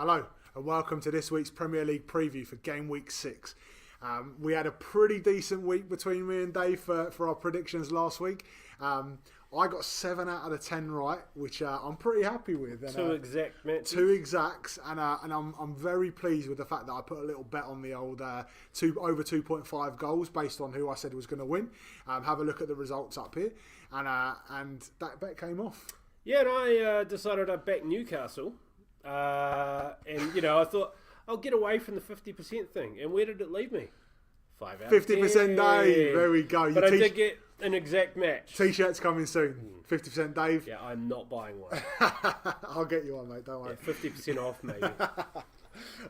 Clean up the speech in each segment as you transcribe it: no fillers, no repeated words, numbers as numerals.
Hello and welcome to this week's Premier League preview for game week 6. We had a pretty decent week between me and Dave for our predictions last week. I got 7 out of the 10 right, which I'm pretty happy with. And, 2 exact matches. 2 exacts, and I'm very pleased with the fact that I put a little bet on the old over 2.5 goals based on who I said was going to win. Have a look at the results up here, and that bet came off. Yeah, and I decided I'd back Newcastle. And I thought I'll get away from the 50% thing. And where did it leave me? 5 out of 50% 10. Dave. There we go. But I did get an exact match. T-shirt's coming soon. 50% Dave. Yeah, I'm not buying one. I'll get you one, mate. Don't worry. Yeah, 50% off, maybe.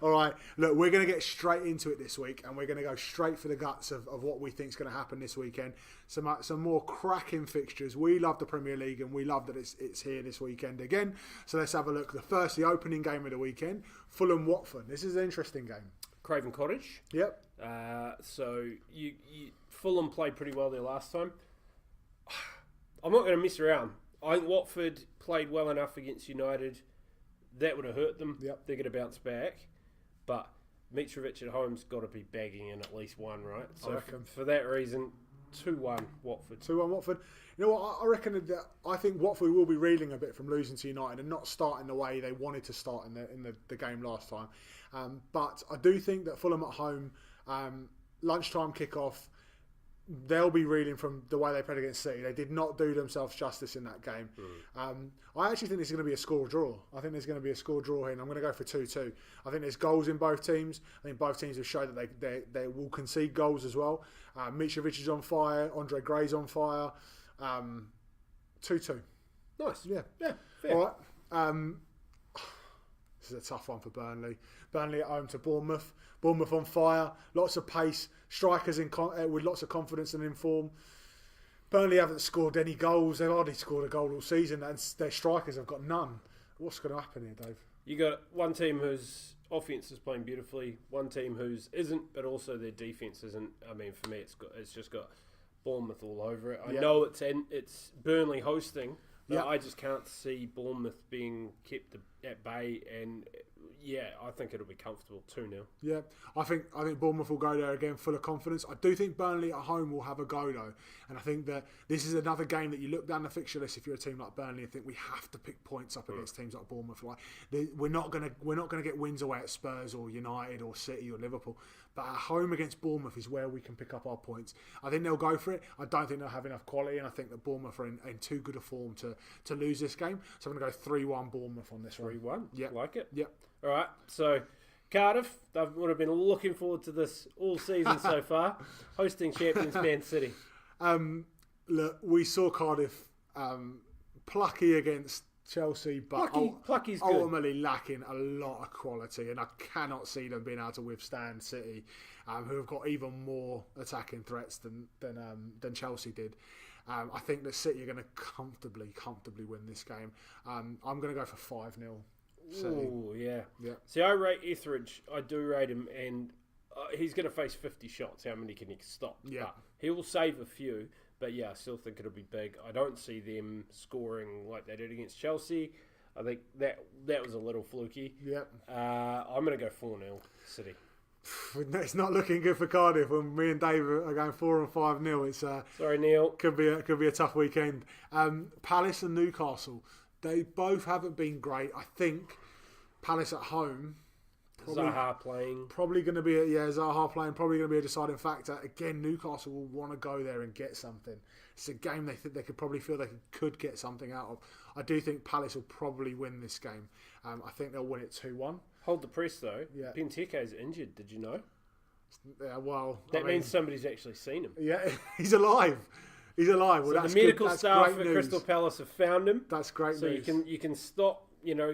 All right. Look, we're going to get straight into it this week, and we're going to go straight for the guts of what we think is going to happen this weekend. Some more cracking fixtures. We love the Premier League, and we love that it's here this weekend again. So let's have a look. The opening game of the weekend, Fulham-Watford. This is an interesting game. Craven Cottage. Yep. So Fulham played pretty well there last time. I'm not going to mess around. I think Watford played well enough against United. That would have hurt them. Yep. They're going to bounce back. But Mitrovic at home's got to be bagging in at least one, right? So for that reason, 2-1 Watford. 2-1 Watford. You know what? I reckon that I think Watford will be reeling a bit from losing to United and not starting the way they wanted to start in the game last time. But I do think that Fulham at home, lunchtime kickoff, they'll be reeling from the way they played against City. They did not do themselves justice in that game. I actually think this is going to be a score draw. I think there's going to be a score draw here, and I'm going to go for 2-2. I think there's goals in both teams. I think both teams have shown that they will concede goals as well. Mitrovic is on fire. Andre Gray's on fire. 2-2. Nice. Yeah. Fair. All right. This is a tough one for Burnley. Burnley at home to Bournemouth. Bournemouth on fire. Lots of pace. Strikers with lots of confidence and in form. Burnley haven't scored any goals. They've hardly scored a goal all season, and their strikers have got none. What's going to happen here, Dave? You got one team whose offense is playing beautifully, one team whose isn't, but also their defense isn't. I mean, for me, it's just got Bournemouth all over it. I know it's Burnley hosting, but I just can't see Bournemouth being kept at bay. And I think it'll be comfortable 2-0. Yeah, I think Bournemouth will go there again full of confidence. I do think Burnley at home will have a go though, and I think that this is another game that you look down the fixture list if you're a team like Burnley and think we have to pick points up against teams like Bournemouth. Like we're not gonna get wins away at Spurs or United or City or Liverpool, but at home against Bournemouth is where we can pick up our points. I think they'll go for it. I don't think they'll have enough quality, and I think that Bournemouth are in too good a form to lose this game. So I'm going to go 3-1 Bournemouth on this one. 3-1. Yeah, like it. Yeah. All right, so Cardiff, they would have been looking forward to this all season so far, hosting champions Man City. Look, we saw Cardiff plucky against Chelsea, but Plucky's ultimately lacking a lot of quality, and I cannot see them being able to withstand City, who have got even more attacking threats than Chelsea did. I think that City are going to comfortably win this game. I'm going to go for 5-0. Oh, yeah. See, I rate Etheridge. I do rate him, and he's going to face 50 shots. How many can he stop? Yeah. But he will save a few, but I still think it'll be big. I don't see them scoring like they did against Chelsea. I think that was a little fluky. Yeah. I'm going to go 4-0 City. It's not looking good for Cardiff when me and Dave are going 4 and 5-0. It's sorry, Neil. Could be a tough weekend. Palace and Newcastle. They both haven't been great. I think Palace at home. Zaha playing. Probably going to be Zaha playing. Probably going to be a deciding factor. Again, Newcastle will want to go there and get something. It's a game they think they could probably feel they could get something out of. I do think Palace will probably win this game. I think they'll win it 2-1. Hold the press though. Yeah. Benteke's injured. Did you know? Yeah, well, that means somebody's actually seen him. Yeah, he's alive. He's alive. Well, so the medical staff at Crystal Palace have found him. That's great news. So you can stop,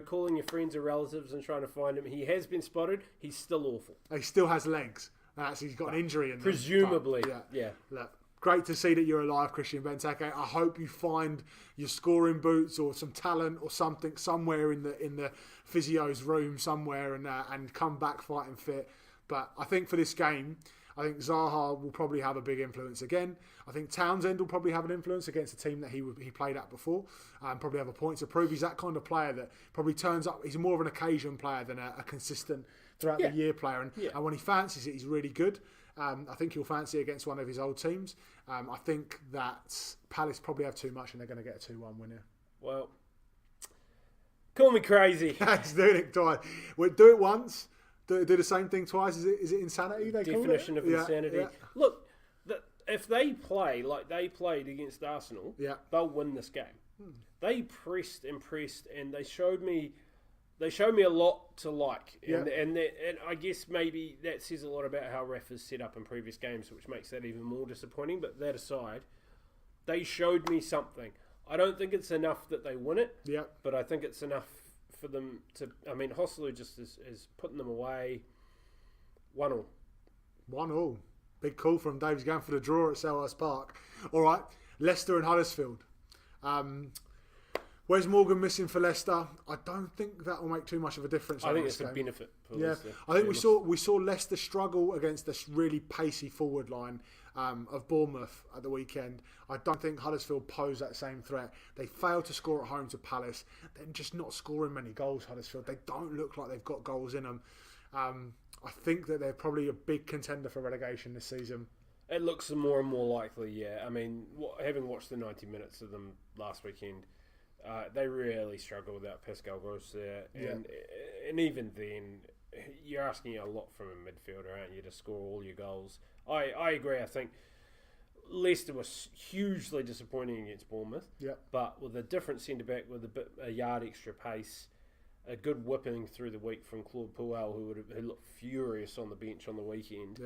calling your friends or relatives and trying to find him. He has been spotted. He's still awful. He still has legs. Actually, he's got an injury in them. Presumably. Yeah. Look, great to see that you're alive, Christian Benteke. I hope you find your scoring boots or some talent or something somewhere in the physio's room somewhere and come back fighting fit. But I think for this game, I think Zaha will probably have a big influence again. I think Townsend will probably have an influence against a team that he played at before, and probably have a point to prove. He's that kind of player that probably turns up. He's more of an occasion player than a consistent throughout the year player, and when he fancies it, he's really good. I think he'll fancy it against one of his old teams. I think that Palace probably have too much and they're going to get a 2-1 win here. Well, call me crazy. He's doing it twice. We'll do it once, do the same thing twice. Is it insanity they Definition call it? of insanity. Yeah. Look, if they play like they played against Arsenal, they'll win this game. They pressed and pressed, and they showed me a lot to like, and I guess maybe that says a lot about how Ref is set up in previous games, which makes that even more disappointing. But that aside, they showed me something. I don't think it's enough that they win it, but I think it's enough for them to. I mean, Hoslu just is putting them away. 1-1. 1-1. Big call from Dave's going for the draw at Selhurst Park. All right, Leicester and Huddersfield. Where's Morgan missing for Leicester? I don't think that will make too much of a difference. I think it's a benefit for Leicester. I think we saw Leicester struggle against this really pacey forward line of Bournemouth at the weekend. I don't think Huddersfield pose that same threat. They failed to score at home to Palace. They're just not scoring many goals, Huddersfield. They don't look like they've got goals in them. I think that they're probably a big contender for relegation this season. It looks more and more likely, yeah. I mean, having watched the 90 minutes of them last weekend, they really struggle without Pascal Gross there. And even then, you're asking a lot from a midfielder, aren't you, to score all your goals. I agree. I think Leicester was hugely disappointing against Bournemouth. But with a different centre-back with a yard extra pace, a good whipping through the week from Claude Puel, who looked furious on the bench on the weekend.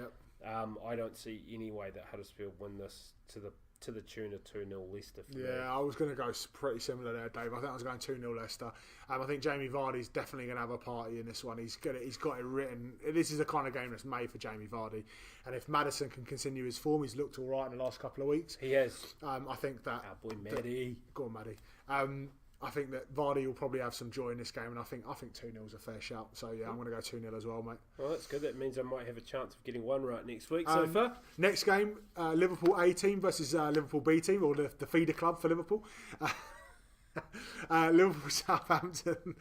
I don't see any way that Huddersfield win this to the tune of 2-0 Leicester. I was going to go pretty similar there, Dave. I think I was going 2-0 Leicester. I think Jamie Vardy's definitely going to have a party in this one. He's got it written. This is the kind of game that's made for Jamie Vardy. And if Maddison can continue his form, he's looked all right in the last couple of weeks. He has. I think that... Our boy Maddie. Go on, Maddie. I think that Vardy will probably have some joy in this game, and I think 2-0 is a fair shout. So, I'm going to go 2-0 as well, mate. Well, that's good. That means I might have a chance of getting one right next week so far. Next game, Liverpool A team versus Liverpool B team, or the feeder club for Liverpool. Liverpool Southampton.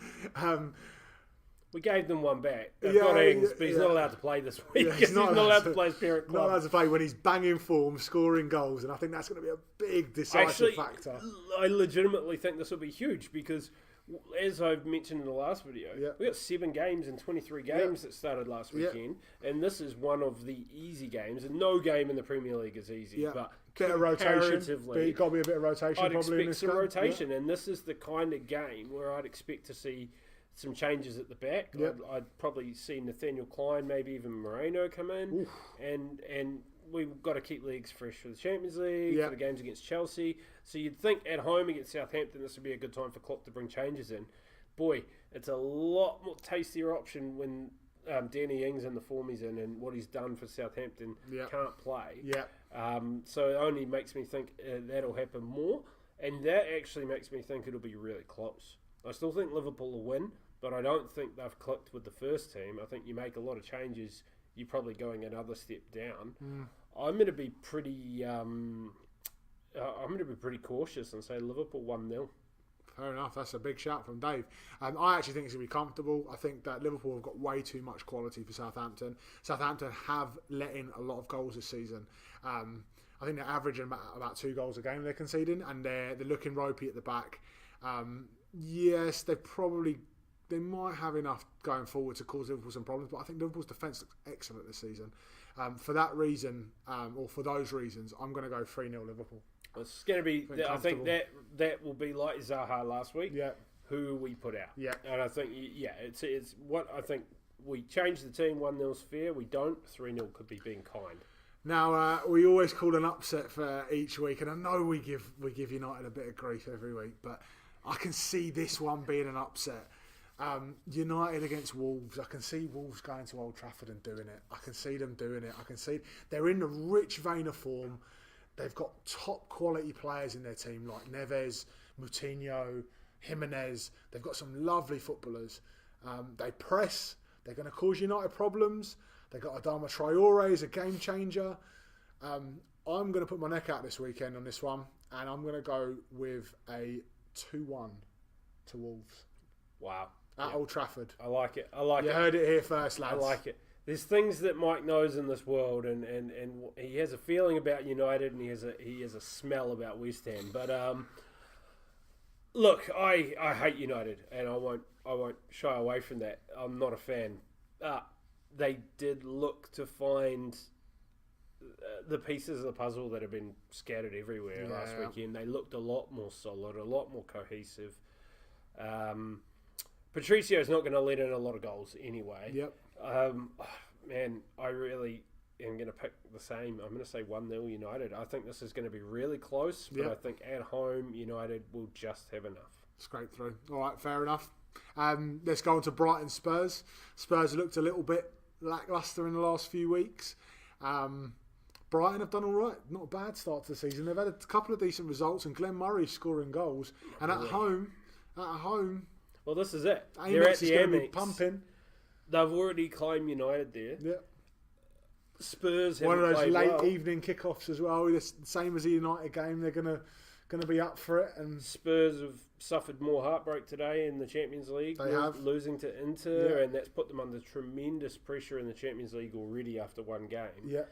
We gave them one back. They've got Ings, but he's not allowed to play this week. He's not allowed to play his parent club. Not allowed to play when he's banging form, scoring goals, and I think that's going to be a big decisive factor. I legitimately think this will be huge because, as I've mentioned in the last video, we got 7 games and 23 games that started last weekend, and this is one of the easy games, and no game in the Premier League is easy, but bit of rotation. Got to be a bit of rotation. I'd expect some rotation, and this is the kind of game where I'd expect to see some changes at the back. I'd probably see Nathaniel Klein, maybe even Moreno come in, and we've got to keep legs fresh for the Champions League, for the games against Chelsea. So you'd think at home against Southampton this would be a good time for Klopp to bring changes in. Boy, it's a lot more tastier option when Danny Ings in the form he's in and what he's done for Southampton can't play. So it only makes me think that'll happen more, and that actually makes me think it'll be really close. I still think Liverpool will win, but I don't think they've clicked with the first team. I think you make a lot of changes, you're probably going another step down. I'm going to be pretty. I'm going to be pretty cautious and say Liverpool 1-0. Fair enough. That's a big shout from Dave. I actually think it's going to be comfortable. I think that Liverpool have got way too much quality for Southampton. Southampton have let in a lot of goals this season. I think they're averaging about 2 goals a game they're conceding, and they're looking ropey at the back. Yes, they might have enough going forward to cause Liverpool some problems, but I think Liverpool's defence looks excellent this season. For that reason, or for those reasons, I'm going to go 3-0 Liverpool. It's going to be. I think that will be like Zaha last week. Who we put out. And I think it's what I think. We change the team. 1-0's fair. We don't. 3-0 could be being kind. Now we always call an upset for each week, and I know we give United a bit of grief every week, but I can see this one being an upset. United against Wolves. I can see Wolves going to Old Trafford and doing it. I can see them doing it. I can see they're in a rich vein of form. They've got top quality players in their team like Neves, Moutinho, Jimenez. They've got some lovely footballers. They press. They're going to cause United problems. They got Adama Traore as a game changer. I'm going to put my neck out this weekend on this one, and I'm going to go with a 2-1 to Wolves. Wow. At Old Trafford. I like it. You heard it here first, lads. I like it. There's things that Mike knows in this world, and he has a feeling about United, and he has a smell about West Ham. But look, I hate United, and I won't shy away from that. I'm not a fan. They did look to find the pieces of the puzzle that have been scattered everywhere last weekend. They looked a lot more solid, a lot more cohesive. Patricio's not going to let in a lot of goals anyway. Yep. Man, I really am going to pick the same. I'm going to say 1-0 United. I think this is going to be really close, but I think at home United will just have enough. Scrape through. All right, fair enough. Let's go on to Brighton Spurs. Spurs looked a little bit lacklustre in the last few weeks. Brighton have done all right. Not a bad start to the season. They've had a couple of decent results, and Glenn Murray scoring goals. And at home, well, this is it. They're at the Amex. Pumping. They've already climbed United there. Yeah. Spurs have one of those late well. evening kickoffs as well. The same as the United game. They're gonna be up for it. And Spurs have suffered more heartbreak today in the Champions League. They have losing to Inter, and that's put them under tremendous pressure in the Champions League already after one game. Yeah.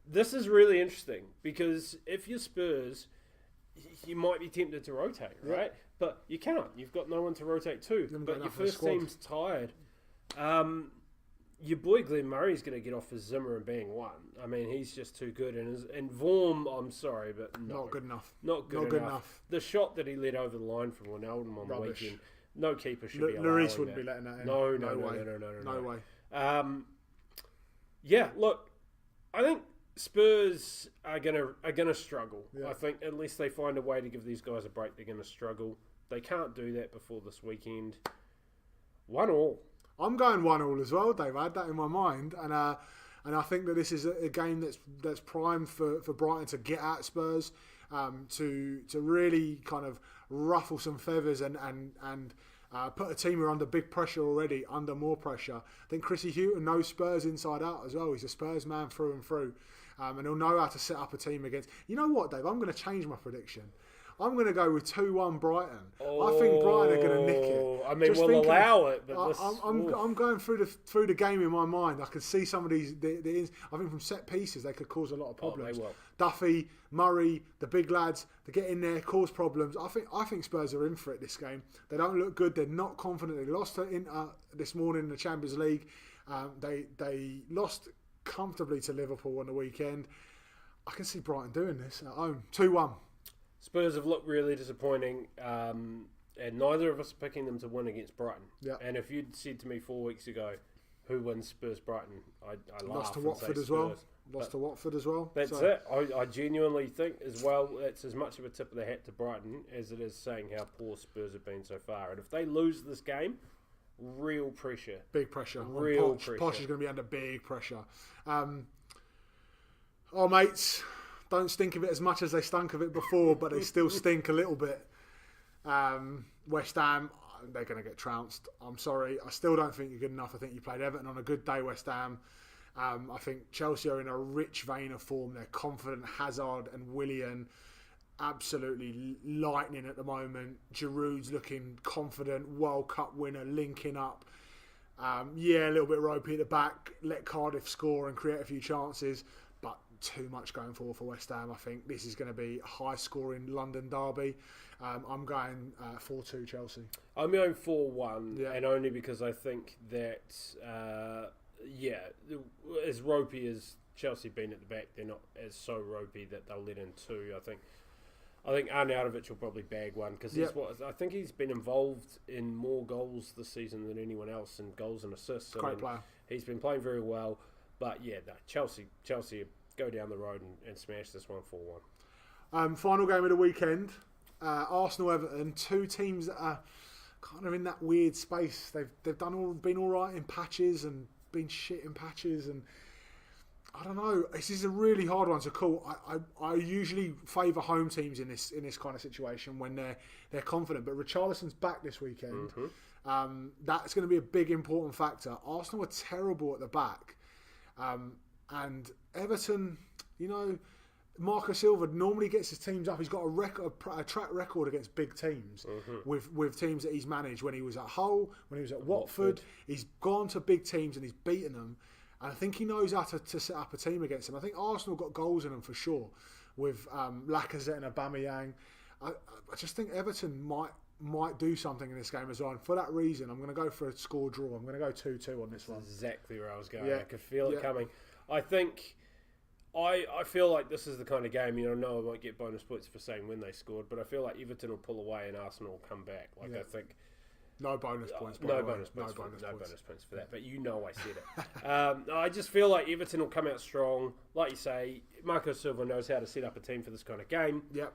This is really interesting because if you're Spurs, you might be tempted to rotate, right? But you can't. You've got no one to rotate to. But your first team's tired. Your boy Glenn Murray's going to get off his Zimmer and being one. I mean, he's just too good. And Vorm, I'm sorry, but no. Not good enough. Not good enough. The shot that he let over the line from Wijnaldum on the weekend, no keeper should be allowing Lloris wouldn't be letting that in. No way. Yeah, look, I think Spurs are gonna struggle. Yeah. I think unless they find a way to give these guys a break, they're gonna struggle. They can't do that before this weekend. 1-1. I'm going 1-1 as well, Dave. I had that in my mind, and I think that this is a game that's primed for Brighton to get at Spurs, to really kind of ruffle some feathers and put a team who are under big pressure already, under more pressure. I think Chrissy Houghton knows Spurs inside out as well. He's a Spurs man through and through, and he'll know how to set up a team against. You know what, Dave? I'm going to change my prediction. I'm going to go with 2-1 Brighton. I think Brighton are going to nick it. I mean, we'll allow it, but I'm going through the game in my mind. I can see some of these. I think from set pieces they could cause a lot of problems. They will. Duffy, Murray, the big lads, they get in there, cause problems. I think Spurs are in for it this game. They don't look good. They're not confident. They lost to Inter this morning in the Champions League. They lost comfortably to Liverpool on the weekend. I can see Brighton doing this at home. 2-1. Spurs have looked really disappointing, and neither of us are picking them to win against Brighton. Yeah. And if you'd said to me 4 weeks ago, who wins Spurs-Brighton, I lost to laugh Watford as well. Lost to Watford as well. That's it. I genuinely think as well, it's as much of a tip of the hat to Brighton as it is saying how poor Spurs have been so far. And if they lose this game, real pressure. Big pressure. Real pressure. Posh is going to be under big pressure. Mates, don't stink of it as much as they stunk of it before, but they still stink a little bit. West Ham, they're going to get trounced. I'm sorry. I still don't think you're good enough. I think you played Everton on a good day, West Ham. I think Chelsea are in a rich vein of form. They're confident. Hazard and Willian, absolutely lightning at the moment. Giroud's looking confident. World Cup winner, linking up. A little bit ropey at the back. Let Cardiff score and create a few chances. But too much going forward for West Ham. I think this is going to be a high-scoring London derby. I'm going 4-2 Chelsea. I'm going 4-1, and only because I think that, as ropey as Chelsea been at the back, they're not as so ropey that they'll let in two. I think Arnautovic will probably bag one because I think he's been involved in more goals this season than anyone else in goals and assists. Great player. He's been playing very well. But Chelsea go down the road and smash this one 4-1. Final game of the weekend, Arsenal-Everton, two teams that are kind of in that weird space. They've been all right in patches and been shit in patches, and I don't know. This is a really hard one to call. I usually favour home teams in this kind of situation when they're confident. But Richarlison's back this weekend. Mm-hmm. That's going to be a big important factor. Arsenal are terrible at the back. And Everton, you know, Marco Silva normally gets his teams up. He's got a track record against big teams with teams that he's managed. When he was at Hull, when he was at Watford, he's gone to big teams and he's beaten them. And I think he knows how to set up a team against them. I think Arsenal got goals in them for sure with Lacazette and Aubameyang. I just think Everton might do something in this game as well. And for that reason, I'm going to go for a score draw. I'm going to go 2-2 on this one. Exactly where I was going. I could feel it coming. I think... I feel like this is the kind of game, you know, no one might get bonus points for saying when they scored, but I feel like Everton will pull away and Arsenal will come back. Like, I think... No bonus points. No bonus points for that, but you know I said it. I just feel like Everton will come out strong. Like you say, Marco Silva knows how to set up a team for this kind of game. Yep.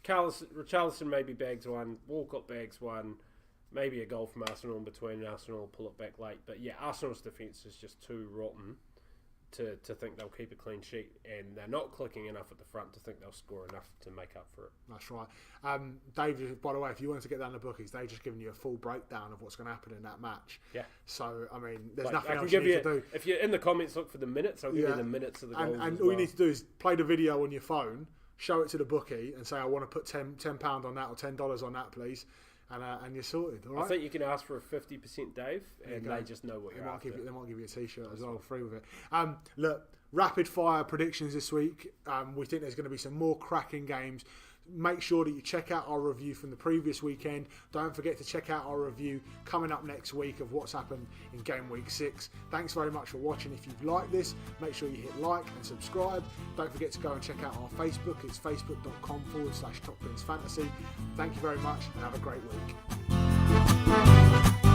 Richarlison maybe bags one, Walcott bags one, maybe a goal from Arsenal in between, and Arsenal will pull it back late. But yeah, Arsenal's defence is just too rotten to think they'll keep a clean sheet, and they're not clicking enough at the front to think they'll score enough to make up for it. That's right. Dave, by the way, if you wanted to get down the bookies, they've just given you a full breakdown of what's going to happen in that match. Yeah. So, I mean, there's nothing else you need to do. If you're in the comments, look for the minutes. I'll give you the minutes of the goals. And all you need to do is play the video on your phone, show it to the bookie, and say, I want to put £10 on that or $10 on that, please. And you're sorted, all right? I think you can ask for a 50%, Dave, and they just know what you're after. They might give you a T-shirt as well, free with it. Look, rapid fire predictions this week. We think there's going to be some more cracking games. Make sure that you check out our review from the previous weekend. Don't forget to check out our review coming up next week of what's happened in game week 6. Thanks very much for watching. If you've liked this, make sure you hit like and subscribe. Don't forget to go and check out our Facebook. It's facebook.com/TopBinsFantasy. Thank you very much and have a great week.